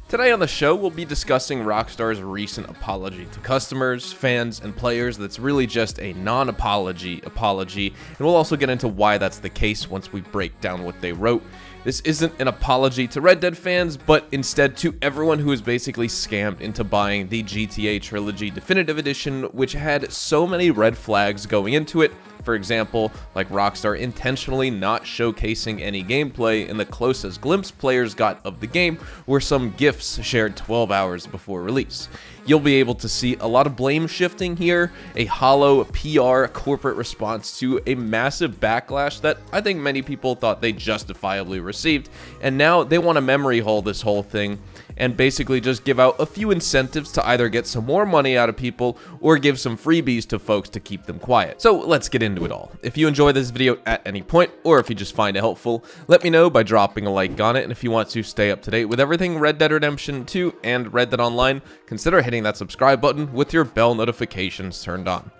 Today on the show, we'll be discussing Rockstar's recent apology to customers, fans, and players that's really just a non-apology apology, and we'll also get into why that's the case once we break down what they wrote. This isn't an apology to Red Dead fans, but instead to everyone who was basically scammed into buying the GTA Trilogy Definitive Edition, which had so many red flags going into it. For example, like Rockstar intentionally not showcasing any gameplay, and the closest glimpse players got of the game were some GIFs shared 12 hours before release. You'll be able to see a lot of blame shifting here, a hollow PR corporate response to a massive backlash that I think many people thought they justifiably received, and now they want to memory hole this whole thing and basically just give out a few incentives to either get some more money out of people or give some freebies to folks to keep them quiet. So let's get into it all. If you enjoy this video at any point, or if you just find it helpful, let me know by dropping a like on it, and if you want to stay up to date with everything Red Dead Redemption 2 and Red Dead Online, consider hitting that subscribe button with your bell notifications turned on.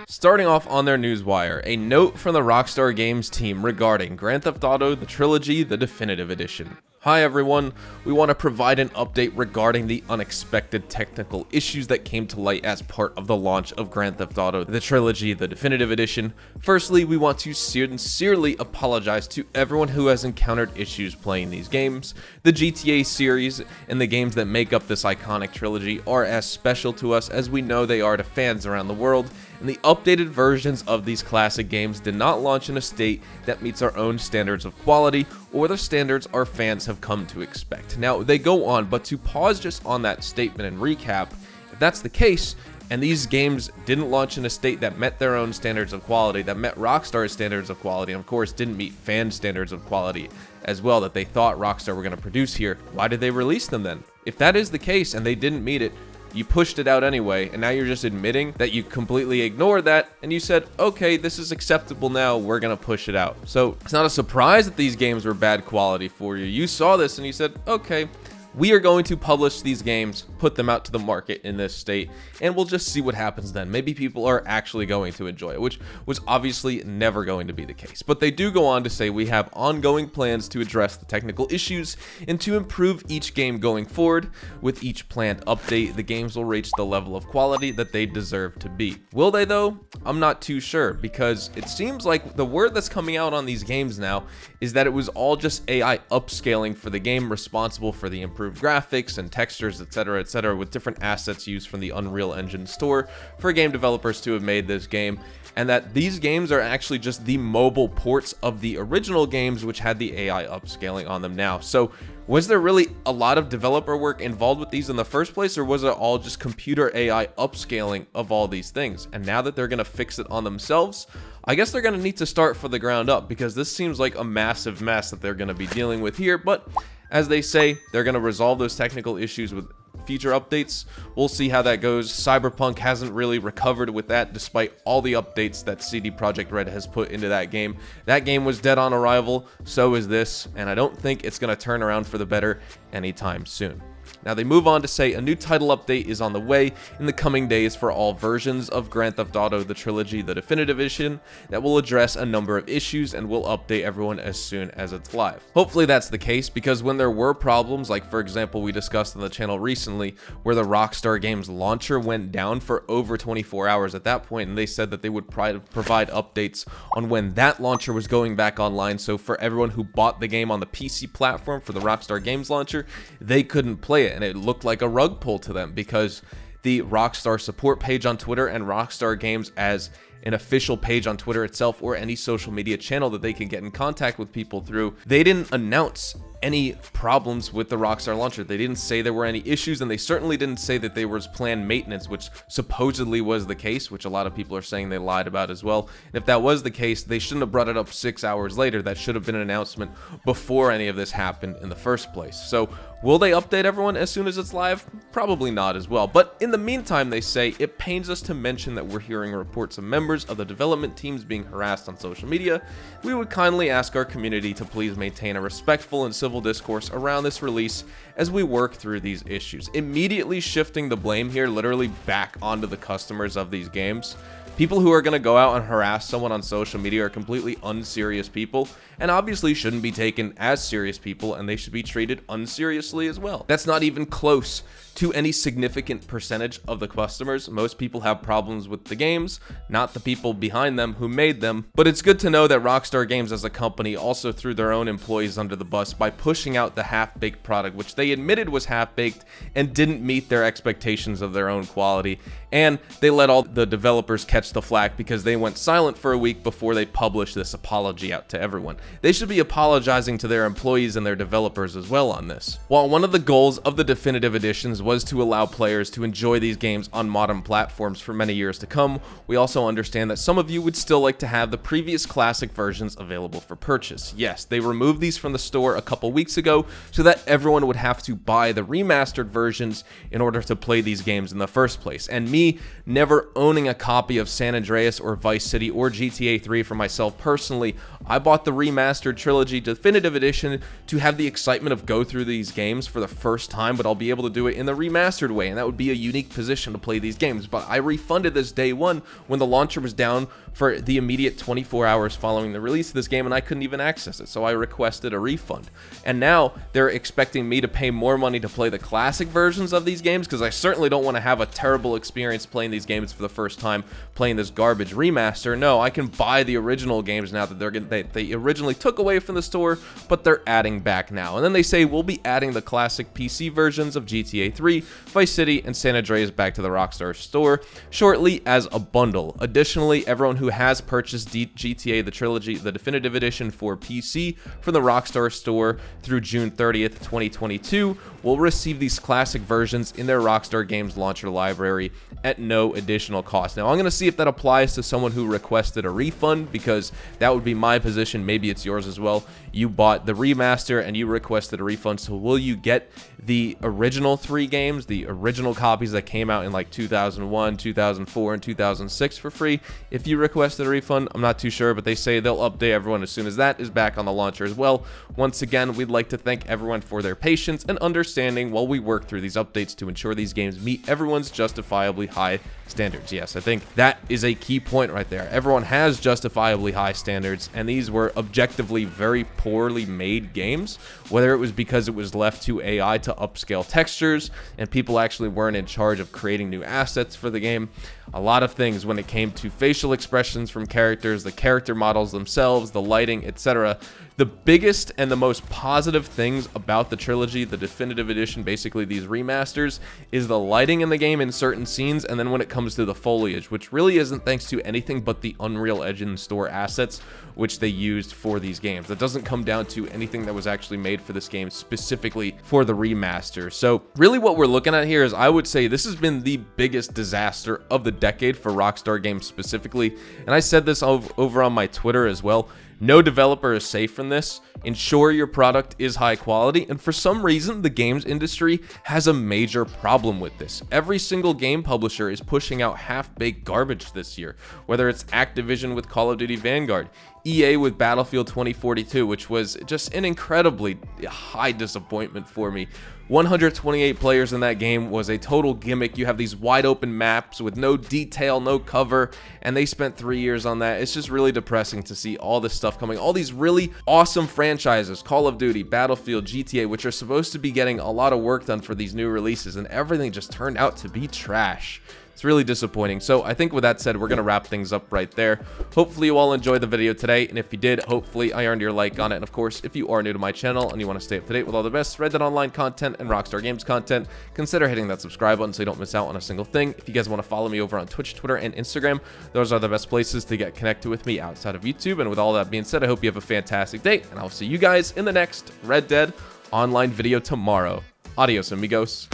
Starting off on their Newswire, a note from the Rockstar Games team regarding Grand Theft Auto, the Trilogy, the Definitive Edition. Hi everyone, we want to provide an update regarding the unexpected technical issues that came to light as part of the launch of Grand Theft Auto, the Trilogy, the Definitive Edition. Firstly, we want to sincerely apologize to everyone who has encountered issues playing these games. The GTA series and the games that make up this iconic trilogy are as special to us as we know they are to fans around the world, and the updated versions of these classic games did not launch in a state that meets our own standards of quality or the standards our fans have come to expect. Now, they go on, but to pause just on that statement and recap, if that's the case, and these games didn't launch in a state that met their own standards of quality, that met Rockstar's standards of quality, and of course didn't meet fan standards of quality as well that they thought Rockstar were going to produce here, why did they release them then? If that is the case and they didn't meet it, you pushed it out anyway, and now you're just admitting that you completely ignored that, and you said, okay, this is acceptable now, we're gonna push it out. So it's not a surprise that these games were bad quality for you. You saw this and you said, okay, we are going to publish these games, put them out to the market in this state, and we'll just see what happens then. Maybe people are actually going to enjoy it, which was obviously never going to be the case. But they do go on to say we have ongoing plans to address the technical issues and to improve each game going forward. With each planned update, the games will reach the level of quality that they deserve to be. Will they though? I'm not too sure, because it seems like the word that's coming out on these games now is that it was all just AI upscaling for the game, responsible for the improvement graphics and textures, etc., with different assets used from the Unreal Engine store for game developers to have made this game, and that these games are actually just the mobile ports of the original games which had the AI upscaling on them now. So was there really a lot of developer work involved with these in the first place, or was it all just computer AI upscaling of all these things? And now that they're going to fix it on themselves, I guess they're going to need to start from the ground up, because this seems like a massive mess that they're going to be dealing with here. But as they say, they're going to resolve those technical issues with future updates. We'll see how that goes. Cyberpunk hasn't really recovered with that, despite all the updates that CD Projekt Red has put into that game. That game was dead on arrival, so is this, and I don't think it's going to turn around for the better anytime soon. Now they move on to say a new title update is on the way in the coming days for all versions of Grand Theft Auto, the Trilogy, the Definitive Edition, that will address a number of issues and will update everyone as soon as it's live. Hopefully that's the case, because when there were problems, like for example we discussed on the channel recently, where the Rockstar Games launcher went down for over 24 hours at that point, and they said that they would provide updates on when that launcher was going back online, so for everyone who bought the game on the PC platform for the Rockstar Games launcher, they couldn't play it, and it looked like a rug pull to them, because the Rockstar support page on Twitter and Rockstar Games as an official page on Twitter itself, or any social media channel that they can get in contact with people through, they didn't announce any problems with the Rockstar launcher. They didn't say there were any issues, and they certainly didn't say that there was planned maintenance, which supposedly was the case, which a lot of people are saying they lied about as well. And if that was the case, they shouldn't have brought it up 6 hours later. That should have been an announcement before any of this happened in the first place. So will they update everyone as soon as it's live? Probably not as well. But in the meantime, they say, it pains us to mention that we're hearing reports of members of the development teams being harassed on social media. We would kindly ask our community to please maintain a respectful and civil discourse around this release as we work through these issues. Immediately shifting the blame here literally back onto the customers of these games. People who are going to go out and harass someone on social media are completely unserious people, and obviously shouldn't be taken as serious people, and they should be treated unseriously as well. That's not even close to any significant percentage of the customers. Most people have problems with the games, not the people behind them who made them. But it's good to know that Rockstar Games as a company also threw their own employees under the bus by pushing out the half-baked product, which they admitted was half-baked and didn't meet their expectations of their own quality. And they let all the developers catch the flack because they went silent for a week before they published this apology out to everyone. They should be apologizing to their employees and their developers as well on this. While one of the goals of the definitive editions was to allow players to enjoy these games on modern platforms for many years to come, we also understand that some of you would still like to have the previous classic versions available for purchase. Yes, they removed these from the store a couple weeks ago so that everyone would have to buy the remastered versions in order to play these games in the first place. And me, never owning a copy of San Andreas or Vice City or GTA 3 for myself personally, I bought the remastered trilogy definitive edition to have the excitement of go through these games for the first time, but I'll be able to do it in the remastered way, and that would be a unique position to play these games. But I refunded this day one when the launcher was down for the immediate 24 hours following the release of this game, and I couldn't even access it, so I requested a refund. And now they're expecting me to pay more money to play the classic versions of these games, because I certainly don't want to have a terrible experience playing these games for the first time, playing this garbage remaster. No, I can buy the original games now that they originally took away from the store, but they're adding back now. And then they say we'll be adding the classic PC versions of GTA 3, Vice City, and San Andreas back to the Rockstar store shortly as a bundle. Additionally, everyone who has purchased GTA the Trilogy, the definitive edition for PC from the Rockstar store through June 30th, 2022 will receive these classic versions in their Rockstar Games launcher library at no additional cost. Now, I'm going to see if that applies to someone who requested a refund, because that would be my position. Maybe it's yours as well. You bought the remaster and you requested a refund, so will you get the original 3 games, the original copies that came out in like 2001, 2004, and 2006 for free if you requested a refund? I'm not too sure, but they say they'll update everyone as soon as that is back on the launcher as well. Once again, we'd like to thank everyone for their patience and understanding while we work through these updates to ensure these games meet everyone's justifiably high standards. Yes, I think that is a key point right there. Everyone has justifiably high standards, and these were objectively very poorly made games, whether it was because it was left to AI to upscale textures and people actually weren't in charge of creating new assets for the game. A lot of things when it came to facial expressions from characters, the character models themselves, the lighting, etc. The biggest and the most positive things about the trilogy, the definitive edition, basically these remasters, is the lighting in the game in certain scenes, and then when it comes to the foliage, which really isn't thanks to anything but the Unreal Engine store assets which they used for these games. That doesn't come down to anything that was actually made for this game specifically for the remaster. So really what we're looking at here is, I would say this has been the biggest disaster of the decade for Rockstar Games specifically, and I said this over on my Twitter as well. No developer is safe from this. Ensure your product is high quality, and for some reason the games industry has a major problem with this. Every single game publisher is pushing out half-baked garbage this year, whether it's Activision with Call of Duty Vanguard, EA with Battlefield 2042, which was just an incredibly high disappointment for me. 128 players in that game was a total gimmick. You have these wide open maps with no detail, no cover, and they spent 3 years on that. It's just really depressing to see all this stuff coming. All these really awesome franchises, Call of Duty, Battlefield, GTA, which are supposed to be getting a lot of work done for these new releases, and everything just turned out to be trash. It's really disappointing. So I think with that said, we're going to wrap things up right there. Hopefully you all enjoyed the video today, and if you did, hopefully I earned your like on it. And of course, if you are new to my channel and you want to stay up to date with all the best Red Dead Online content and Rockstar Games content, consider hitting that subscribe button so you don't miss out on a single thing. If you guys want to follow me over on Twitch, Twitter, and Instagram, those are the best places to get connected with me outside of YouTube. And with all that being said, I hope you have a fantastic day, and I'll see you guys in the next Red Dead Online video tomorrow. Adios, amigos.